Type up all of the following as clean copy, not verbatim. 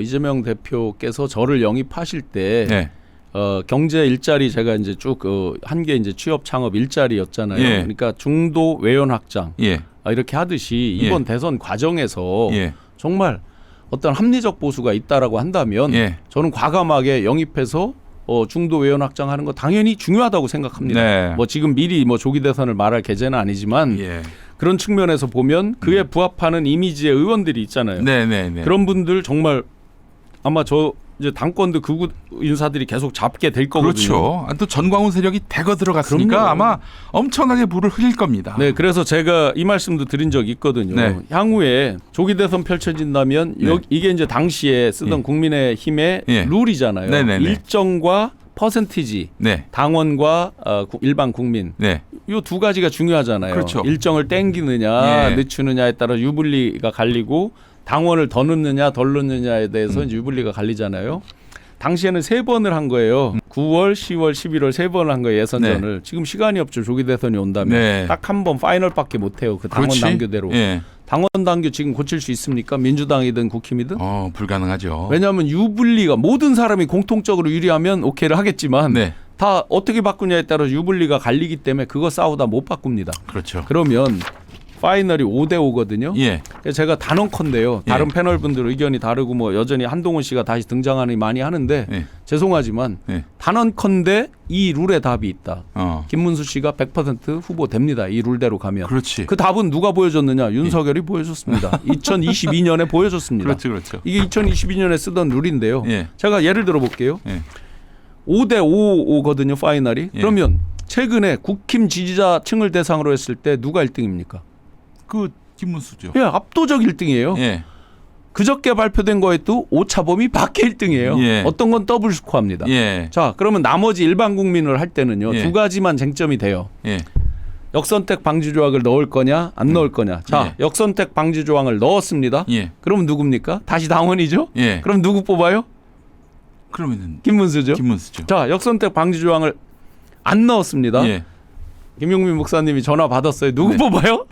이재명 대표께서 저를 영입하실 때 네. 경제 일자리 제가 이제 쭉 한 게 이제 취업 창업 일자리였잖아요. 예. 그러니까 중도 외연 확장 예. 이렇게 하듯이 이번 예. 대선 과정에서 예. 정말 어떤 합리적 보수가 있다라고 한다면 예. 저는 과감하게 영입해서 중도 외연 확장하는 거 당연히 중요하다고 생각합니다. 네. 뭐 지금 미리 뭐 조기 대선을 말할 계제는 아니지만 예. 그런 측면에서 보면 그에 부합하는 이미지의 의원들이 있잖아요. 네네네. 그런 분들 정말 아마 저 이제 당권도 극우 인사들이 계속 잡게 될 거거든요. 그렇죠. 또 전광훈 세력이 대거 들어갔으니까 그럼요. 아마 엄청나게 불을 흘릴 겁니다. 네, 그래서 제가 이 말씀도 드린 적이 있거든요. 네. 향후에 조기 대선 펼쳐진다면 네. 이게 이제 당시에 쓰던 예. 국민의힘의 예. 룰이잖아요. 네네네. 일정과 퍼센티지, 네. 당원과 일반 국민. 네. 이 두 가지가 중요하잖아요. 그렇죠. 일정을 땡기느냐, 예. 늦추느냐에 따라 유불리가 갈리고 당원을 더 넣느냐, 덜 넣느냐에 대해서 이제 유불리가 갈리잖아요. 당시에는 3번을 한 거예요. 9월, 10월, 11월 3번을 한 거예요. 예선전을. 지금 시간이 없죠. 조기 대선이 온다면. 네. 딱 한 번 파이널밖에 못 해요. 그 당원 그렇지? 당규대로. 예. 당원 당규 지금 고칠 수 있습니까? 민주당이든 국힘이든? 불가능하죠. 왜냐하면 유불리가 모든 사람이 공통적으로 유리하면 오케이를 하겠지만 네. 다 어떻게 바꾸냐에 따라 유불리가 갈리기 때문에 그거 싸우다 못 바꿉니다. 그렇죠. 그러면 파이널이 5대5거든요. 예. 제가 단언컨대요. 다른 예. 패널 분들 의견이 다르고 뭐 여전히 한동훈 씨가 다시 등장하니 많이 하는데 예. 죄송하지만 예. 단언컨대 이 룰에 답이 있다. 어. 김문수 씨가 100% 후보 됩니다. 이 룰대로 가면. 그렇지. 그 답은 누가 보여줬느냐? 윤석열이 보여줬습니다. 2022년에 보여줬습니다. 그렇죠. 그렇죠. 이게 2022년에 쓰던 룰인데요. 예. 제가 예를 들어 볼게요. 예. 5대5거든요. 파이널이. 예. 그러면 최근에 국힘 지지자층을 대상으로 했을 때 누가 1등입니까? 그 김문수죠. 예, 압도적 1등이에요. 예. 그저께 발표된 거에도 오차범위 밖에 1등이에요. 예. 어떤 건 더블 스코어입니다. 예. 자, 그러면 나머지 일반 국민을 할 때는요. 예. 두 가지만 쟁점이 돼요. 예. 역선택 방지 조항을 넣을 거냐 안 넣을 거냐. 자, 예. 역선택 방지 조항을 넣었습니다. 예. 그러면 누굽니까? 다시 당원이죠. 예. 그럼 누구 뽑아요? 그러면은 김문수죠. 김문수죠. 자, 역선택 방지 조항을 안 넣었습니다. 예. 김용민 목사님이 전화 받았어요. 누구 네. 뽑아요?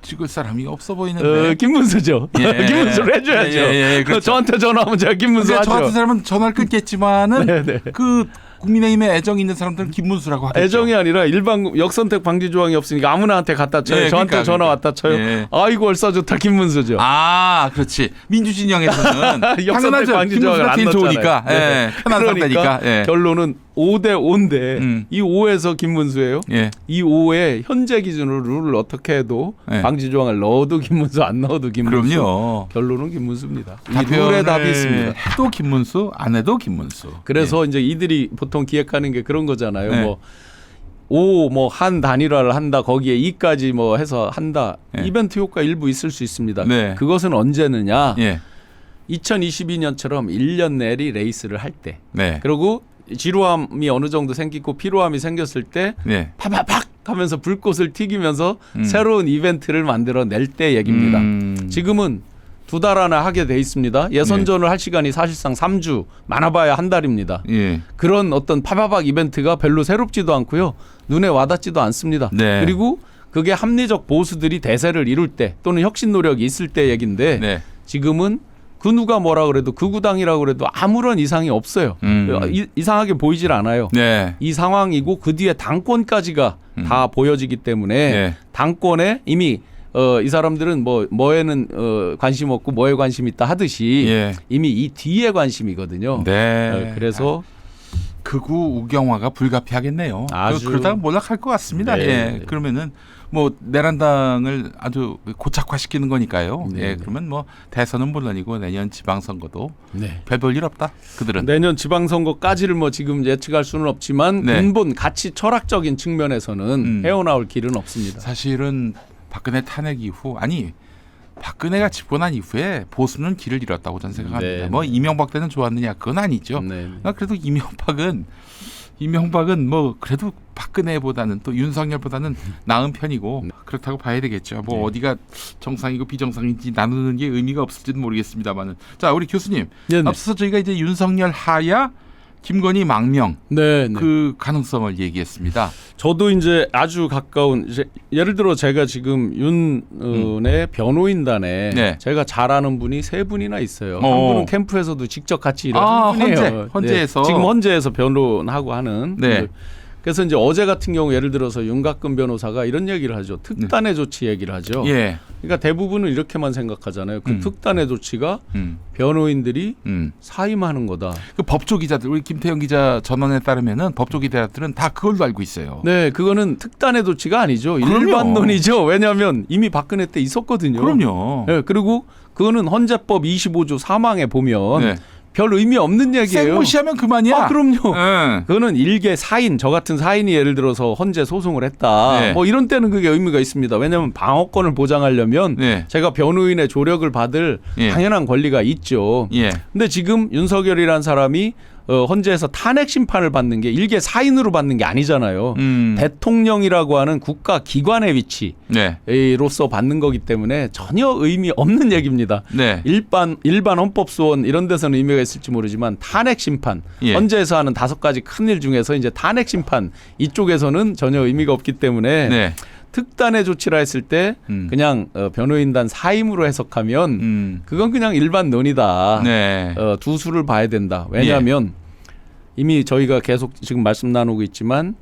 찍을 사람이 없어 보이는데. 김문수죠. 예. 김문수를 해줘야죠. 예, 그렇죠. 저한테 전화하면 제가 김문수 근데 하죠. 저 같은 사람은 전화를 끊겠지만은 네네. 그 국민의힘에 애정이 있는 사람들은 김문수라고 하겠죠. 애정이 아니라 일반 역선택 방지 조항이 없으니까 아무나한테 갖다 쳐요. 예, 저한테 그러니까, 전화 그러니까. 왔다 쳐요. 예. 아이고 얼싸 좋다 김문수죠. 그렇지. 민주진영에서는 역선택 당연하죠. 방지 조항을 김문수가 안 제일 넣었잖아요. 좋으니까. 네. 예. 편한 상태니까. 예. 결론은 5대5인데 이 5에서 김문수예요. 예. 이 5에 현재 기준으로 룰을 어떻게 해도 예. 방지 조항을 넣어도 김문수 안 넣어도 김문수. 그럼요. 결론은 김문수입니다. 이 룰에 답이 있습니다. 해도 김문수, 안 해도 김문수. 그래서 이제 이들이 보통 기획하는 게 그런 거잖아요. 네. 한 단일화를 한다. 거기에 2까지 뭐 해서 한다. 네. 이벤트 효과 일부 있을 수 있습니다. 네. 그것은 언제느냐? 예. 2022년처럼 1년 내리 레이스를 할 때. 네. 그리고 지루함이 어느 정도 생기고 피로함이 생겼을 때 네. 파파팍 하면서 불꽃을 튀기면서 새로운 이벤트를 만들어낼 때 얘기입니다. 지금은 2달 안에 하게 돼 있습니다. 예선전을 할 시간이 사실상 3주, 많아봐야 한 달입니다. 예. 그런 어떤 파바박 이벤트가 별로 새롭지도 않고요. 눈에 와닿지도 않습니다. 네. 그리고 그게 합리적 보수들이 대세를 이룰 때 또는 혁신 노력이 있을 때 얘기인데 네. 지금은 그 누가 뭐라 그래도 극우당이라고 그래도 아무런 이상이 없어요. 이상하게 보이질 않아요. 네. 이 상황이고 그 뒤에 당권까지가 다 보여지기 때문에 네. 당권에 이미 이 사람들은 뭐에는 관심 없고 뭐에 관심 있다 하듯이 예. 이미 이 뒤에 관심이거든요. 네. 그래서 극우 우경화가 불가피하겠네요. 아주. 그러다가 몰락할 것 같습니다. 네. 예. 그러면은 뭐 내란당을 아주 고착화시키는 거니까요. 네. 예. 그러면 뭐 대선은 물론이고 내년 지방선거도 네. 별 볼 일 없다. 그들은. 내년 지방선거까지를 뭐 지금 예측할 수는 없지만 네. 근본 가치 철학적인 측면에서는 헤어나올 길은 없습니다. 사실은 박근혜 탄핵 이후 박근혜가 집권 한 이후에 보수는 길을 잃었다고 저는 생각합니다. 네. 뭐 이명박 때는 좋았느냐 그건 아니죠. 네. 그래도 이명박은 뭐 그래도 박근혜보다는 또 윤석열보다는 나은 편이고 그렇다고 봐야 되겠죠. 뭐 네. 어디가 정상이고 비정상인지 나누는 게 의미가 없을지는 모르겠습니다만은 자 우리 교수님 네네. 앞서서 저희가 이제 윤석열 하야 김건희 망명 네, 네. 그 가능성을 얘기했습니다. 저도 이제 아주 가까운 예를 들어 제가 지금 윤의 변호인단에 네. 제가 잘 아는 분이 3분이나 있어요. 한 어. 분은 캠프에서도 직접 같이 일하는 분이에요. 헌재에서. 네. 지금 헌재에서 변론하고 하는. 네. 그래서 이제 어제 같은 경우 예를 들어서 윤곽근 변호사가 이런 얘기를 하죠. 특단의 조치 얘기를 하죠. 예. 그러니까 대부분은 이렇게만 생각하잖아요. 그 특단의 조치가 음. 변호인들이 음. 사임하는 거다. 그 법조 기자들 우리 김태형 기자 전언에 따르면은 법조 기자들은 다 그걸로 알고 있어요. 네, 그거는 특단의 조치가 아니죠. 그럼요. 일반론이죠. 왜냐하면 이미 박근혜 때 있었거든요. 그럼요. 네, 그리고 그거는 헌재법 25조 3항에 보면 네. 별 의미 없는 얘기예요. 생무시하면 그만이야. 아, 그럼요. 응. 그거는 일개 사인, 저 같은 사인이 예를 들어서 헌재 소송을 했다. 네. 뭐 이런 때는 그게 의미가 있습니다. 왜냐하면 방어권을 보장하려면 네. 제가 변호인의 조력을 받을 예. 당연한 권리가 있죠. 예. 근데 지금 윤석열이라는 사람이 헌재에서 탄핵 심판을 받는 게 일개 사인으로 받는 게 아니잖아요. 대통령이라고 하는 국가 기관의 네. 위치로서 받는 거기 때문에 전혀 의미 없는 얘기입니다. 네. 일반 헌법소원 이런 데서는 의미가 있을지 모르지만 탄핵 심판, 예. 헌재에서 하는 5가지 큰 일 중에서 이제 탄핵 심판 이쪽에서는 전혀 의미가 없기 때문에 네. 특단의 조치라 했을 때 그냥 변호인단 사임으로 해석하면 그건 그냥 일반 논이다. 네. 두 수를 봐야 된다. 왜냐하면 이미 저희가 계속 지금 말씀 나누고 있지만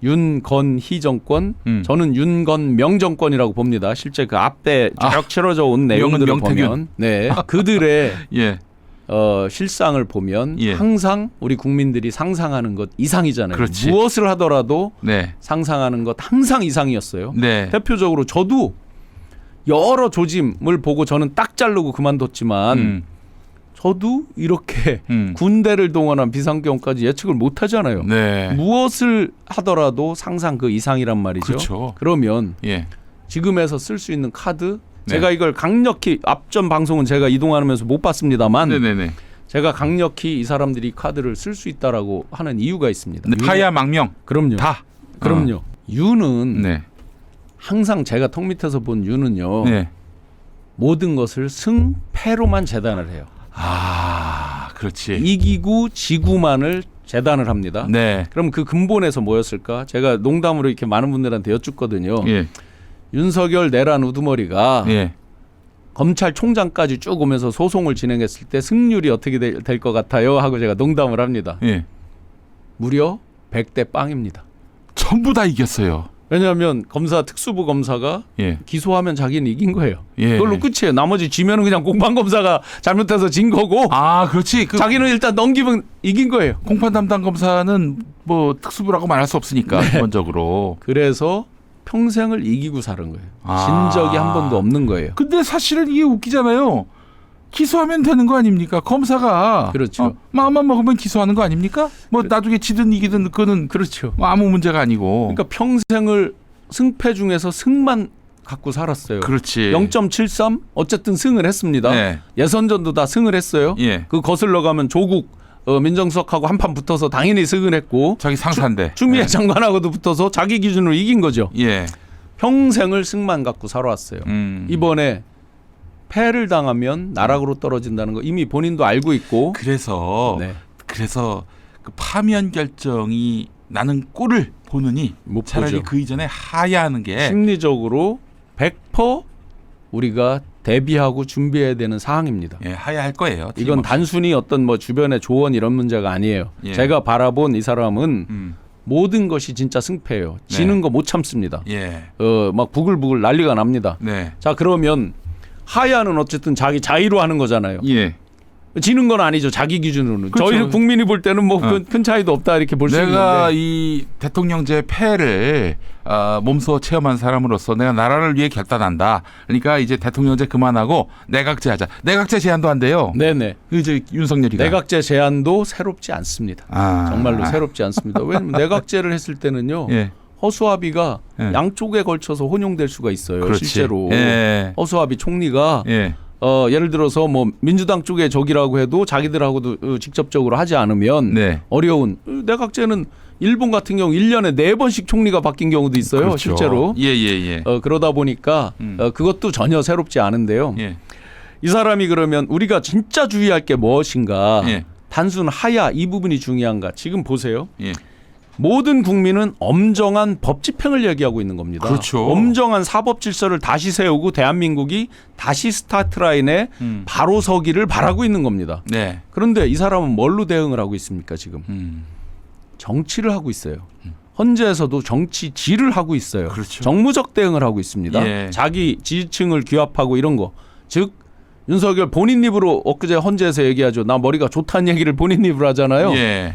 윤건희 정권, 저는 윤건명 정권이라고 봅니다. 실제 그 앞에 쭉 치러져 온 내용들을 명태균. 보면, 네, 그들의 예. 실상을 보면 예. 항상 우리 국민들이 상상하는 것 이상이잖아요. 그렇지. 무엇을 하더라도 네. 상상하는 것 항상 이상이었어요. 네. 대표적으로 저도 여러 조짐을 보고 저는 딱 자르고 그만뒀지만 저도 이렇게 군대를 동원한 비상경까지 예측을 못 하잖아요. 네. 무엇을 하더라도 상상 그 이상이란 말이죠. 그렇죠. 그러면 예. 지금에서 쓸 수 있는 카드 네. 제가 이걸 강력히 앞전 방송은 제가 이동하면서 못 봤습니다만 네네네. 제가 강력히 이 사람들이 카드를 쓸 수 있다라고 하는 이유가 있습니다. 네. 하야 망명 그럼요. 다. 그럼요. 유는 네. 항상 제가 턱 밑에서 본 유는요. 네. 모든 것을 승패로만 재단을 해요. 아, 그렇지. 이기고 지구만을 재단을 합니다. 네. 그럼 그 근본에서 뭐였을까? 제가 농담으로 이렇게 많은 분들한테 여쭙거든요. 예. 윤석열 내란 우두머리가 예. 검찰총장까지 쭉 오면서 소송을 진행했을 때 승률이 어떻게 될 것 같아요? 하고 제가 농담을 합니다. 예. 무려 100대 빵입니다. 전부 다 이겼어요. 왜냐하면 검사 특수부 검사가 예. 기소하면 자기는 이긴 거예요. 예. 그걸로 끝이에요. 나머지 지면은 그냥 공판 검사가 잘못해서 진 거고 아, 그렇지. 그 자기는 일단 넘기면 이긴 거예요. 공판 담당 검사는 뭐 특수부라고 말할 수 없으니까 기본적으로. 그래서 평생을 이기고 사는 거예요. 아. 진 적이 한 번도 없는 거예요. 근데 사실은 이게 웃기잖아요. 기소하면 되는 거 아닙니까? 검사가 그렇죠. 마음만 먹으면 기소하는 거 아닙니까? 뭐 나중에 지든 이기든 그거는 그렇죠. 뭐 아무 문제가 아니고. 그러니까 평생을 승패 중에서 승만 갖고 살았어요. 그렇지. 0.73 어쨌든 승을 했습니다. 네. 예선전도 다 승을 했어요. 예. 그 거슬러 가면 조국 민정수석하고 한판 붙어서 당연히 승을 했고 자기 상사인데. 추미애 예. 장관하고도 붙어서 자기 기준으로 이긴 거죠. 예. 평생을 승만 갖고 살아왔어요. 이번에 패를 당하면 나락으로 떨어진다는 거 이미 본인도 알고 있고. 그래서 네. 그 파면 결정이 나는 꼴을 보느니 못 차라리 보죠. 그 이전에 하야하는 게 심리적으로 100% 우리가 대비하고 준비해야 되는 사항입니다. 예, 하야할 거예요. 이건 틀림없이. 단순히 어떤 뭐 주변의 조언 이런 문제가 아니에요. 예. 제가 바라본 이 사람은 음. 모든 것이 진짜 승패예요. 지는 네. 거 못 참습니다. 예. 막 부글부글 난리가 납니다. 네. 자, 그러면 하야는 어쨌든 자기 자의로 하는 거잖아요. 예. 지는 건 아니죠. 자기 기준으로는. 그렇죠. 저희는 국민이 볼 때는 뭐 큰 차이도 없다 이렇게 볼 수 내가 있는데. 이 대통령제 폐를 몸소 체험한 사람으로서 내가 나라를 위해 결단한다. 그러니까 이제 대통령제 그만하고 내각제 하자. 내각제 제안도 안 돼요. 네네. 이제 윤석열이가. 내각제 제안도 새롭지 않습니다. 정말로 새롭지 않습니다. 왜냐하면 내각제를 했을 때는요. 예. 허수아비가 예. 양쪽에 걸쳐서 혼용될 수가 있어요. 그렇지. 실제로. 예. 허수아비 총리가 예. 예를 들어서 뭐 민주당 쪽의 적이라고 해도 자기들하고도 직접적으로 하지 않으면 네. 어려운 내각제는 일본 같은 경우 1년에 4번씩 총리가 바뀐 경우도 있어요. 그렇죠. 실제로. 예. 그러다 보니까 그것도 전혀 새롭지 않은데요. 예. 이 사람이 그러면 우리가 진짜 주의할 게 무엇인가. 예. 단순 하야 이 부분이 중요한가? 지금 보세요. 예. 모든 국민은 엄정한 법 집행을 얘기하고 있는 겁니다. 그렇죠. 엄정한 사법 질서를 다시 세우고 대한민국이 다시 스타트 라인에 바로 서기를 바라고 있는 겁니다. 네. 그런데 이 사람은 뭘로 대응을 하고 있습니까, 지금? 정치를 하고 있어요. 헌재에서도 정치질을 하고 있어요. 그렇죠. 정무적 대응을 하고 있습니다. 예. 자기 지지층을 규합하고 이런 거. 즉 윤석열 본인 입으로 엊그제 헌재에서 얘기하죠. 나 머리가 좋다는 얘기를 본인 입으로 하잖아요. 예.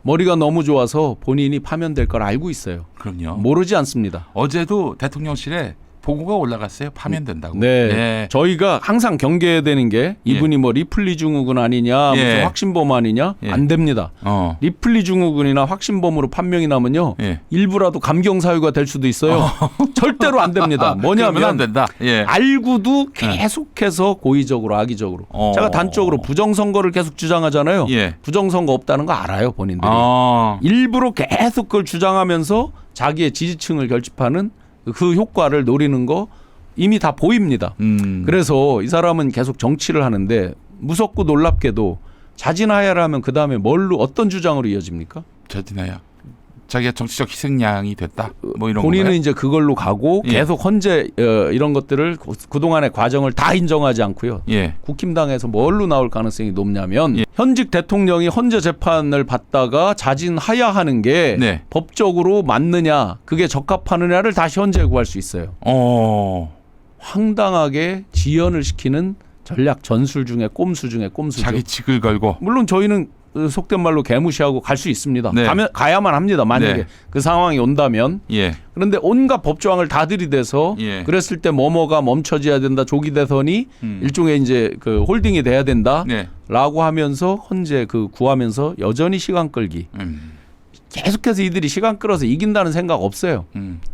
머리가 너무 좋아서 본인이 파면될 걸 알고 있어요. 그럼요. 모르지 않습니다. 어제도 대통령실에 보고가 올라갔어요. 파면된다고. 네. 예. 저희가 항상 경계해야 되는 게 이분이 뭐 리플리 증후군 아니냐, 예. 무슨 확신범 아니냐, 예. 안 됩니다. 리플리 증후군이나 확신범으로 판명이 나면요, 예. 일부라도 감경 사유가 될 수도 있어요. 절대로 안 됩니다. 그러면 뭐냐면 안 된다. 예. 알고도 계속해서 고의적으로 악의적으로. 제가 단적으로 부정선거를 계속 주장하잖아요. 예. 부정선거 없다는 거 알아요, 본인들이. 아. 일부러 계속 그걸 주장하면서 자기의 지지층을 결집하는 그 효과를 노리는 거 이미 다 보입니다. 그래서 이 사람은 계속 정치를 하는데 무섭고 놀랍게도 자진하야를 하면 그다음에 뭘로 어떤 주장으로 이어집니까? 자진하야. 자기가 정치적 희생양이 됐다. 뭐 이런 본인은 건가요? 이제 그걸로 가고 예. 계속 헌재 이런 것들을 그동안의 과정을 다 인정하지 않고요. 예. 국힘당에서 뭘로 나올 가능성이 높냐면 예. 현직 대통령이 헌재 재판을 받다가 자진하야하는 게 네. 법적으로 맞느냐 그게 적합하느냐를 다시 헌재에 구할 수 있어요. 황당하게 지연을 시키는 전략 전술 중에 꼼수 중에 꼼수죠. 자기 직을 걸고. 물론 저희는 속된 말로 개무시하고 갈 수 있습니다. 네. 가야만 합니다. 만약에 네. 그 상황이 온다면. 예. 그런데 온갖 법조항을 다 들이대서 예. 그랬을 때 뭐뭐가 멈춰져야 된다. 조기 대선이 일종의 이제 그 홀딩이 돼야 된다. 네. 라고 하면서 헌재 그 구하면서 여전히 시간 끌기. 계속해서 이들이 시간 끌어서 이긴다는 생각 없어요.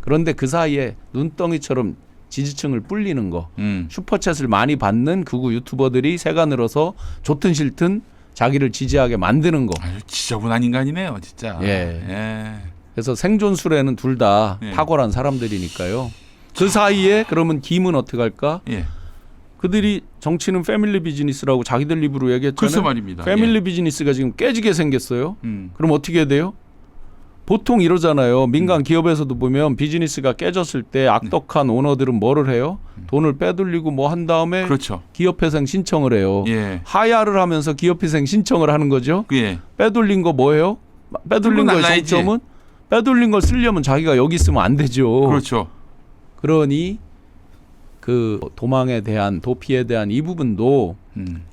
그런데 그 사이에 눈덩이처럼 지지층을 불리는 거. 슈퍼챗을 많이 받는 극우 유튜버들이 새가 늘어서 좋든 싫든 자기를 지지하게 만드는 거. 아주 지저분한 인간이네요, 진짜. 예. 예. 그래서 생존술에는 둘 다 예. 탁월한 사람들이니까요. 그 사이에 그러면 김은 어떻게 할까? 예. 그들이 정치는 패밀리 비즈니스라고 자기들 입으로 얘기했잖아요. 글쎄 말입니다. 패밀리 예. 비즈니스가 지금 깨지게 생겼어요. 그럼 어떻게 해야 돼요? 보통 이러잖아요. 민간 기업에서도 보면 비즈니스가 깨졌을 때 악덕한 오너들은 뭐를 해요? 돈을 빼돌리고 뭐 한 다음에 그렇죠. 기업회생 신청을 해요. 예. 하야를 하면서 기업회생 신청을 하는 거죠. 예. 빼돌린 거 뭐예요? 빼돌린 그건 거의 날라야지. 정점은 빼돌린 걸 쓰려면 자기가 여기 있으면 안 되죠. 그렇죠. 그러니 그 도망에 대한 도피에 대한 이 부분도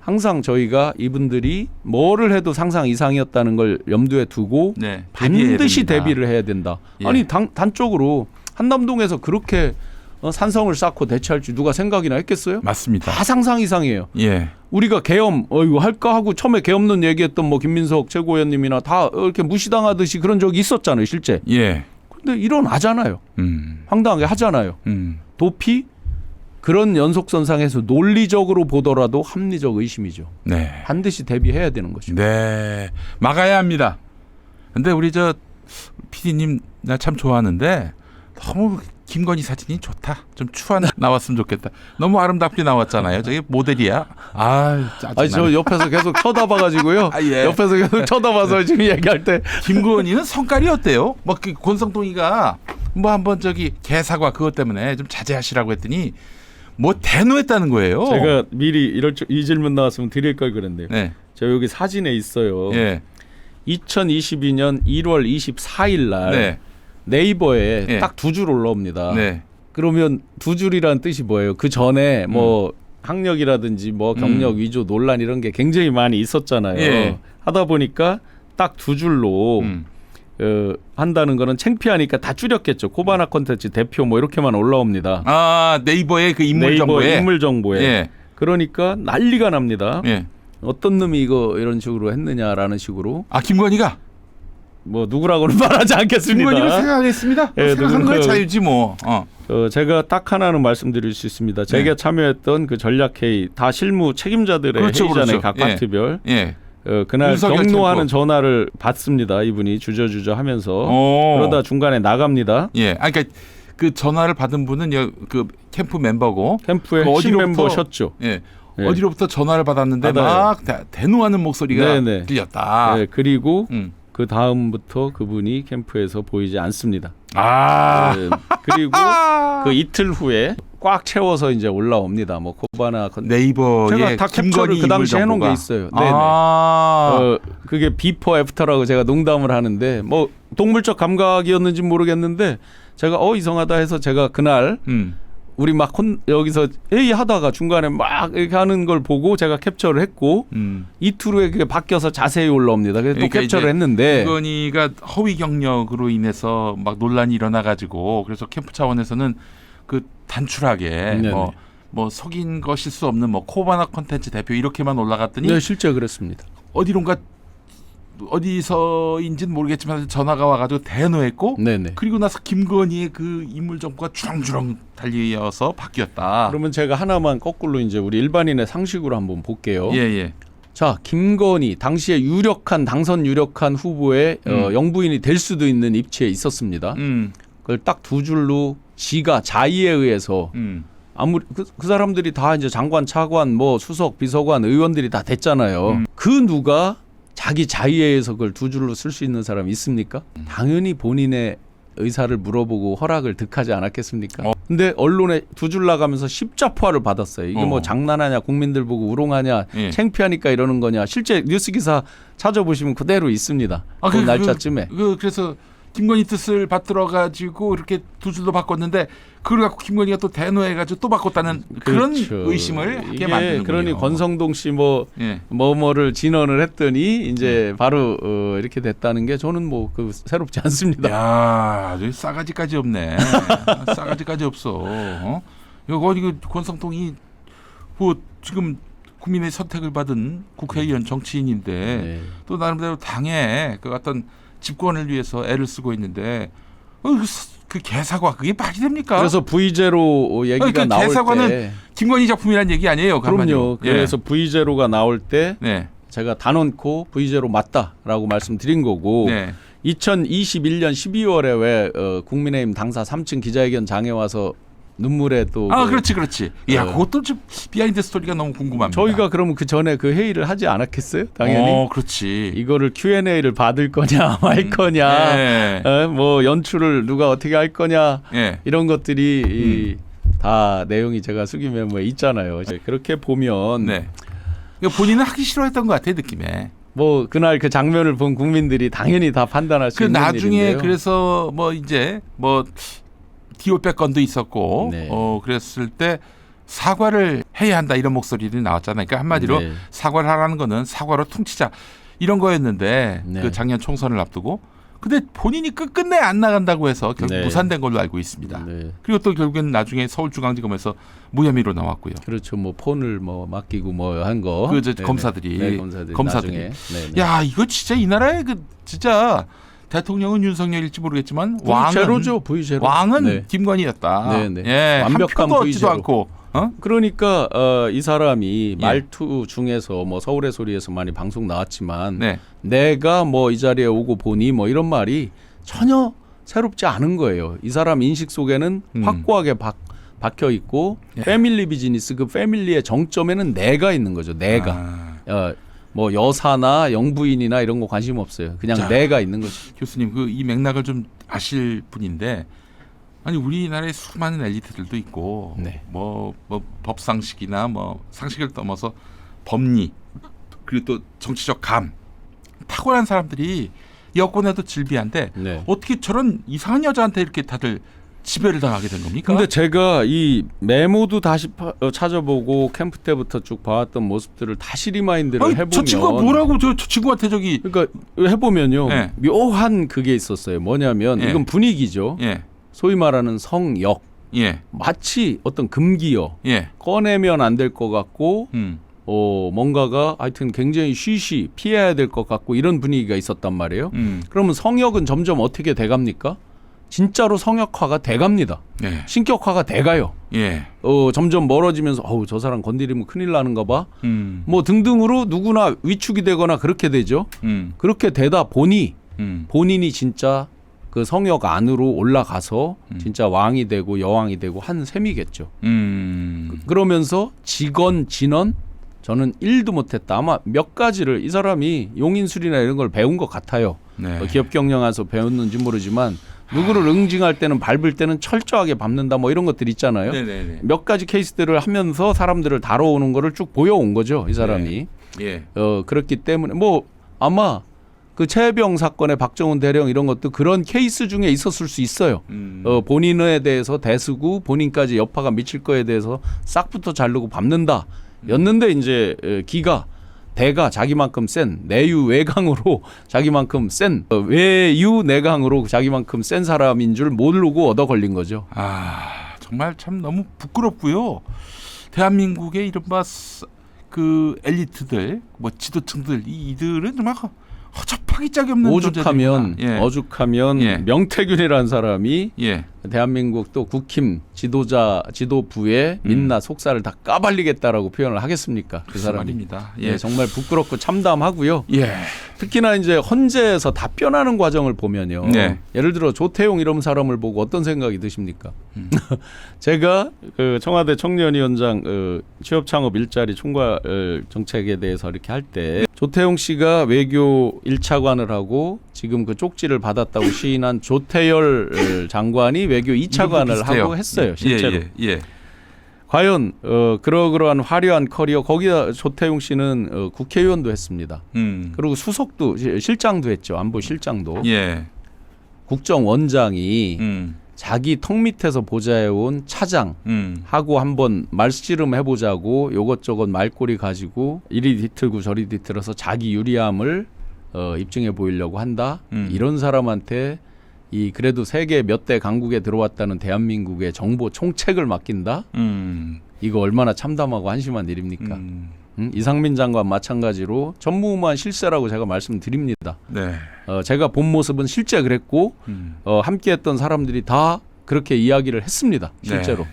항상 저희가 이분들이 뭐를 해도 상상 이상이었다는 걸 염두에 두고 네. 반드시 대비해야 됩니다. 대비를 해야 된다. 예. 아니 단적으로 한남동에서 그렇게 산성을 쌓고 대처할 줄 누가 생각이나 했겠어요? 맞습니다. 다 상상 이상이에요. 예. 우리가 계엄 이거 할까 하고 처음에 계엄론 얘기했던 뭐 김민석 최고위원님이나 다 이렇게 무시당하듯이 그런 적이 있었잖아요, 실제. 예. 근데 일어나잖아요. 황당하게 하잖아요. 도피 그런 연속선상에서 논리적으로 보더라도 합리적 의심이죠. 네. 반드시 대비해야 되는 거죠. 네. 막아야 합니다. 근데 우리 저 PD님 나 참 좋아하는데 너무 김건희 사진이 좋다. 좀 추한 나왔으면 좋겠다. 너무 아름답게 나왔잖아요. 저게 모델이야. 아, 짜증나. 아니 저 옆에서 계속 쳐다봐가지고요. 아, 예. 옆에서 계속 쳐다봐서 지금 얘기할 때 김건희는 성깔이 어때요? 막 그 권성동이가 뭐 한번 저기 개사과 그것 때문에 좀 자제하시라고 했더니 뭐 대노했다는 거예요. 제가 미리 이 질문 나왔으면 드릴 걸 그랬는데요. 네. 저 여기 사진에 있어요. 예. 2022년 1월 24일 날 네. 네이버에 예. 딱 두 줄 올라옵니다. 네. 그러면 두 줄이라는 뜻이 뭐예요? 그 전에 뭐 학력이라든지 뭐 경력 위조 논란 이런 게 굉장히 많이 있었잖아요. 예. 하다 보니까 딱 두 줄로 한다는 거는 창피하니까 다 줄였겠죠. 코바나 콘텐츠 대표 뭐 이렇게만 올라옵니다. 아, 네이버의 그 인물 네이버 정보에. 인물 정보에. 예. 그러니까 난리가 납니다. 예. 어떤 놈이 이거 이런 식으로 했느냐라는 식으로 아, 김건희가 뭐 누구라고는 말하지 않겠습니다. 김건희를 생각하겠습니다. 예, 생각하는 거에 누구- 자유지 뭐. 제가 딱 하나는 말씀드릴 수 있습니다. 제가 네. 참여했던 그 전략회의 다 실무 책임자들의 그렇죠, 회의잖아요. 그렇죠. 각 예. 파트별. 예. 그날 윤석열 경로하는 캠프. 전화를 받습니다. 이분이 주저주저 하면서 오. 그러다 중간에 나갑니다. 예. 아, 그러니까 그 전화를 받은 분은 그 캠프 멤버고 캠프의 그 핵심 어디로부터- 멤버셨죠. 예. 예. 어디로부터 전화를 받았는데 받아요. 막 대노하는 목소리가 네네. 들렸다. 네, 그리고 음. 그 다음부터 그분이 캠프에서 보이지 않습니다. 아. 네, 그리고 그 이틀 후에 꽉 채워서 이제 올라옵니다. 뭐 코바나 네이버에 제가 다 캡처를 그 당시 해놓은 게 있어요. 네네. 그게 비포 애프터라고 제가 농담을 하는데 뭐 동물적 감각이었는지 모르겠는데 제가 이상하다 해서 제가 그날 우리 막 여기서 회의하다가 중간에 막 이렇게 하는 걸 보고 제가 캡처를 했고 이틀 후에 그게 바뀌어서 자세히 올라옵니다. 그래서 그러니까 또 캡처를 했는데 김건희가 허위 경력으로 인해서 막 논란이 일어나가지고 그래서 캠프 차원에서는 그 단출하게 네네. 뭐 속인 것일 수 없는 뭐 코바나 콘텐츠 대표 이렇게만 올라갔더니 네, 실제 그랬습니다. 어디론가 어디서인지는 모르겠지만 전화가 와가지고 대노했고 네네. 그리고 나서 김건희의 그 인물 정보가 주렁주렁 달려서 바뀌었다. 그러면 제가 하나만 거꾸로 이제 우리 일반인의 상식으로 한번 볼게요. 예. 자, 김건희 당시에 당선 유력한 후보의 영부인이 될 수도 있는 입지에 있었습니다. 그걸 딱 두 줄로 지가 자의에 의해서 아무리 그 사람들이 다 이제 장관, 차관, 뭐 수석, 비서관, 의원들이 다 됐잖아요. 그 누가 자기 자의에 의해서 그걸 두 줄로 쓸 수 있는 사람이 있습니까? 당연히 본인의 의사를 물어보고 허락을 득하지 않았겠습니까? 근데 언론에 두 줄 나가면서 십자포화를 받았어요. 이게 뭐 장난하냐, 국민들 보고 우롱하냐, 예. 창피하니까 이러는 거냐. 실제 뉴스 기사 찾아보시면 그대로 있습니다. 그 날짜쯤에. 그래서 김건희 뜻을 받들어 가지고 이렇게 두 줄로 바꿨는데 그걸 갖고 김건희가 또 대노해가지고 또 바꿨다는 그런 그렇죠. 의심을 하게 이게 만드는군요. 그러니 권성동 씨 예. 뭐를 진언을 했더니 이제 바로 이렇게 됐다는 게 저는 뭐 그 새롭지 않습니다. 야, 아주 싸가지까지 없네. 싸가지까지 없어. 이거 권성동이 뭐 지금 국민의 선택을 받은 국회의원 정치인인데 네. 또 나름대로 당의 그 어떤 집권을 위해서 애를 쓰고 있는데 그 개사과 그게 말이 됩니까? 그래서 V0 얘기가 그 나올 개사과는 때 김건희 작품이라는 얘기 아니에요. 그럼요. 간만요. 그래서 V0가 나올 때 네. 제가 단언코 V0 맞다라고 말씀드린 거고 네. 2021년 12월에 왜 국민의힘 당사 3층 기자회견 장에 와서 눈물에 또 그렇지. 야, 그것도 좀 비하인드 스토리가 너무 궁금합니다. 저희가 그러면 그 전에 그 회의를 하지 않았겠어요? 당연히. 그렇지. 이거를 Q&A를 받을 거냐 말 거냐, 네. 뭐 연출을 누가 어떻게 할 거냐 예. 이런 것들이 다 내용이 제가 수기 메모에 있잖아요. 그렇게 보면 네. 이거 본인은 하기 싫어했던 것 같아요, 느낌에. 뭐 그날 그 장면을 본 국민들이 당연히 다 판단할 수 그 있는 나중에 일인데요. 그래서 뭐 이제 뭐 디올백 건도 있었고 네. 그랬을 때 사과를 해야 한다 이런 목소리들이 나왔잖아요. 그러니까 한마디로 네. 사과를 하라는 거는 사과로 퉁치자 이런 거였는데 네. 그 작년 총선을 앞두고 근데 본인이 끝끝내 안 나간다고 해서 결국 네. 무산된 걸로 알고 있습니다. 네. 그리고 또 결국엔 나중에 서울중앙지검에서 무혐의로 나왔고요. 그렇죠. 뭐 폰을 뭐 맡기고 뭐 한 거. 그 저 네네. 검사들이 네, 검사들이. 나중에. 네네. 야, 이거 진짜 이 나라의 그 진짜 대통령은 윤석열일지 모르겠지만 V0죠. V0. 왕은 네. 김건희였다. 네네. 예, 완벽한 한 표도 얻지도 V0. 않고. 그러니까 이 사람이 예. 말투 중에서 뭐 서울의 소리에서 많이 방송 나왔지만 네. 내가 뭐 이 자리에 오고 보니 뭐 이런 말이 전혀 새롭지 않은 거예요. 이 사람 인식 속에는 확고하게 박혀 있고 예. 패밀리 비즈니스 그 패밀리의 정점에는 내가 있는 거죠. 내가. 뭐 여사나 영부인이나 이런 거 관심 없어요. 그냥 자, 내가 있는 거죠. 교수님 그 이 맥락을 좀 아실 분인데 아니 우리나라에 수많은 엘리트들도 있고 네. 뭐 법상식이나 뭐 상식을 넘어서 법리 그리고 또 정치적 감 탁월한 사람들이 여권에도 질비한데 네. 어떻게 저런 이상한 여자한테 이렇게 다들 지배를 당하게 된 겁니까? 근데 제가 이 메모도 다시 찾아보고 캠프 때부터 쭉 봐왔던 모습들을 다시 리마인드를 아니, 해보면 저 친구가 뭐라고 저 친구한테 저기 그러니까 해보면요 네. 묘한 그게 있었어요. 뭐냐면 예. 이건 분위기죠. 예. 소위 말하는 성역 예. 마치 어떤 금기어 예. 꺼내면 안 될 것 같고 뭔가가 하여튼 굉장히 쉬쉬 피해야 될 것 같고 이런 분위기가 있었단 말이에요. 그러면 성역은 점점 어떻게 돼갑니까? 진짜로 성역화가 돼갑니다. 예. 신격화가 돼가요. 예. 점점 멀어지면서 저 사람 건드리면 큰일 나는가 봐. 음. 뭐 등등으로 누구나 위축이 되거나 그렇게 되죠. 그렇게 되다 보니 본인이 진짜 그 성역 안으로 올라가서 진짜 왕이 되고 여왕이 되고 한 셈이겠죠. 그러면서 직언, 진언 저는 1도 못했다. 아마 몇 가지를 이 사람이 용인술이나 이런 걸 배운 것 같아요. 네. 기업 경영에서 배웠는지 모르지만 누구를 응징할 때는 밟을 때는 철저하게 밟는다 뭐 이런 것들 있잖아요. 네네네. 몇 가지 케이스들을 하면서 사람들을 다뤄오는 거를 쭉 보여온 거죠. 이 사람이. 예. 그렇기 때문에 뭐 아마 그 최혜병 사건의 박정훈 대령 이런 것도 그런 케이스 중에 있었을 수 있어요. 본인에 대해서 대수고 본인까지 여파가 미칠 거에 대해서 싹부터 자르고 밟는다. 였는데 이제 대가 자기만큼 센 내유 외강으로 자기만큼 센 외유 내강으로 자기만큼 센 사람인 줄 모르고 얻어 걸린 거죠. 정말 참 너무 부끄럽고요. 대한민국의 이른바 그 엘리트들, 뭐 지도층들 이들은 정말 허접하기 짝이 없는 오죽하면 예. 명태균이라는 사람이 예. 대한민국 또 국힘 지도부의 민낯 속살을 다 까발리겠다라고 표현을 하겠습니까? 그 사람이. 말입니다. 예, 정말 부끄럽고 참담하고요. 예. 특히나 이제 헌재에서 답변하는 과정을 보면요. 네. 예를 들어 조태용 이런 사람을 보고 어떤 생각이 드십니까? 제가 그 청와대 청년위원장 취업 창업 일자리 총괄 정책에 대해서 이렇게 할 때 조태용 씨가 외교 1차관을 하고 지금 그 쪽지를 받았다고 시인한 조태열 장관이 외교 2차관을 하고 했어요. 실제로. 예. 과연 그러한 화려한 커리어 거기다 조태용 씨는 국회의원도 했습니다. 그리고 수석도 실장도 했죠. 안보 실장도. 예. 국정원장이 자기 턱 밑에서 보좌해온 차장하고 한번 말씨름 해보자고 요것저것 말꼬리 가지고 이리 뒤틀고 저리 뒤틀어서 자기 유리함을 입증해 보이려고 한다. 이런 사람한테 이 그래도 세계 몇 대 강국에 들어왔다는 대한민국의 정보 총책을 맡긴다. 이거 얼마나 참담하고 한심한 일입니까? 이상민 장관 마찬가지로 전무후무한 실세라고 제가 말씀드립니다. 네. 제가 본 모습은 실제 그랬고 함께했던 사람들이 다 그렇게 이야기를 했습니다. 실제로.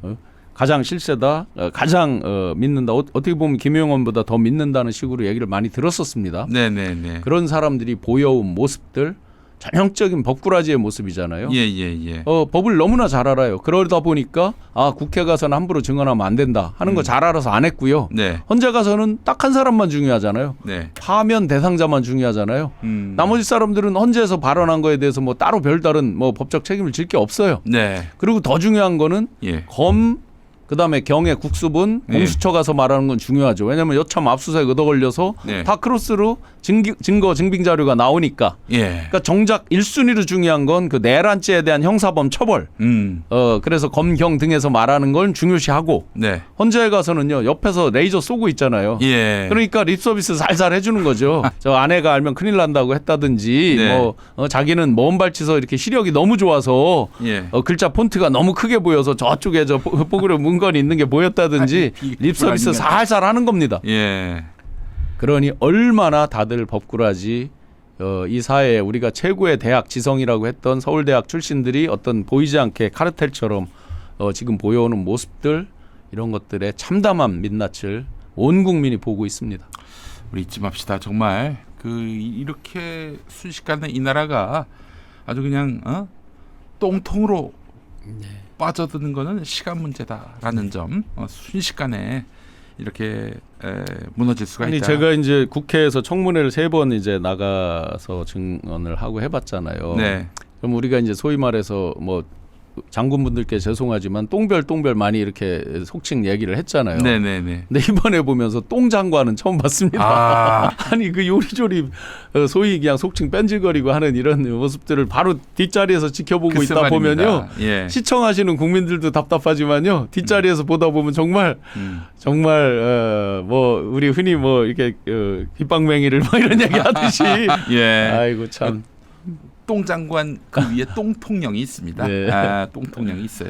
네. 가장 실세다. 가장 믿는다. 어떻게 보면 김용원보다 더 믿는다는 식으로 얘기를 많이 들었었습니다. 네네네. 그런 사람들이 보여온 모습들 전형적인 법꾸라지의 모습이잖아요. 예. 법을 너무나 잘 알아요. 그러다 보니까 국회 가서는 함부로 증언하면 안 된다 하는 거 잘 알아서 안 했고요. 네. 헌재 가서는 딱 한 사람만 중요하잖아요. 네. 파면 대상자만 중요하잖아요. 나머지 사람들은 헌재에서 발언한 거에 대해서 뭐 따로 별다른 뭐 법적 책임을 질 게 없어요. 네. 그리고 더 중요한 거는 예. 그다음에 경의 국수본 공수처 가서 말하는 건 중요하죠. 왜냐하면 여참 압수수색 얻어 걸려서 네. 다 크로스로 증거 증빙 자료가 나오니까. 예. 그러니까 정작 1순위로 중요한 건 그 내란죄에 대한 형사범 처벌. 그래서 검경 등에서 말하는 건 중요시하고. 네. 헌재에 가서는요 옆에서 레이저 쏘고 있잖아요. 예. 그러니까 립서비스 살살 해주는 거죠. 저 아내가 알면 큰일 난다고 했다든지 네. 자기는 먼 발치서 이렇게 시력이 너무 좋아서 예. 글자 폰트가 너무 크게 보여서 저쪽에 저 뽀글에 문건이 있는 게 보였다든지 립서비스 살살 하는 겁니다. 예. 그러니 얼마나 다들 법꾸라지 이 사회에 우리가 최고의 대학 지성이라고 했던 서울대학 출신들이 어떤 보이지 않게 카르텔처럼 지금 보여오는 모습들 이런 것들의 참담한 민낯을 온 국민이 보고 있습니다. 우리 잊지 맙시다. 정말 이렇게 순식간에 이 나라가 아주 그냥 똥통으로 빠져드는 거는 시간 문제다라는 점. 순식간에 이렇게 무너질 수가 있다. 제가 이제 국회에서 청문회를 3번 이제 나가서 증언을 하고 해봤잖아요. 네. 그럼 우리가 이제 소위 말해서 뭐 장군분들께 죄송하지만 똥별 많이 이렇게 속칭 얘기를 했잖아요. 네네네. 근데 이번에 보면서 똥장관은 처음 봤습니다. 아니 그 요리조리 소위 그냥 속칭 뺀질거리고 하는 이런 모습들을 바로 뒷자리에서 지켜보고 있다 보면요. 예. 시청하시는 국민들도 답답하지만요. 뒷자리에서 보다 보면 정말 뭐 우리 흔히 뭐 이렇게 빗방맹이를 뭐 이런 얘기 하듯이 예. 아이고 참. 똥장관 그 위에 똥통령이 있습니다. 네. 똥통령이 있어요.